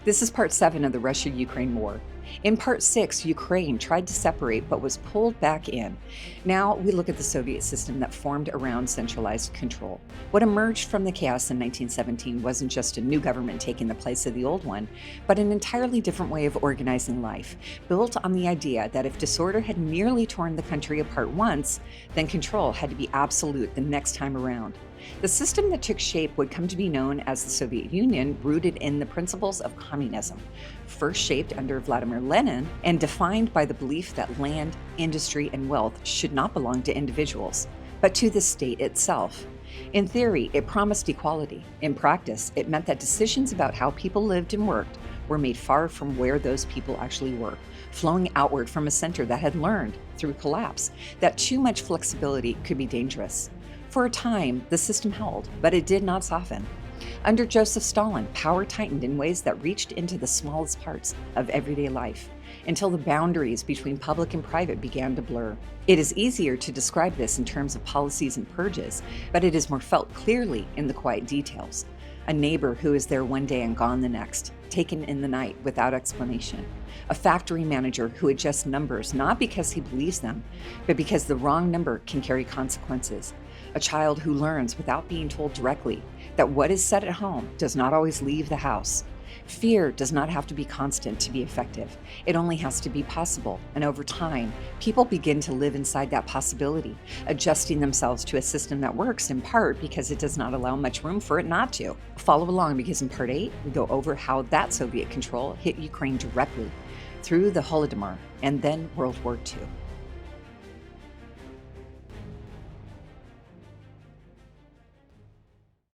This is part 7 of the Russia-Ukraine war. In part 6, Ukraine tried to separate but was pulled back in. Now we look at the Soviet system that formed around centralized control. What emerged from the chaos in 1917 wasn't just a new government taking the place of the old one, but an entirely different way of organizing life, built on the idea that if disorder had nearly torn the country apart once, then control had to be absolute the next time around. The system that took shape would come to be known as the Soviet Union, rooted in the principles of communism, first shaped under Vladimir Lenin and defined by the belief that land, industry, and wealth should not belong to individuals, but to the state itself. In theory, it promised equality. In practice, it meant that decisions about how people lived and worked were made far from where those people actually were, flowing outward from a center that had learned, through collapse, that too much flexibility could be dangerous. For a time, the system held, but it did not soften. Under Joseph Stalin, power tightened in ways that reached into the smallest parts of everyday life, until the boundaries between public and private began to blur. It is easier to describe this in terms of policies and purges, but it is more felt clearly in the quiet details. A neighbor who is there one day and gone the next, taken in the night without explanation. A factory manager who adjusts numbers not because he believes them, but because the wrong number can carry consequences. A child who learns without being told directly that what is said at home does not always leave the house. Fear does not have to be constant to be effective. It only has to be possible. And over time, people begin to live inside that possibility, adjusting themselves to a system that works in part because it does not allow much room for it not to. Follow along because in part 8, we go over how that Soviet control hit Ukraine directly through the Holodomor and then World War II.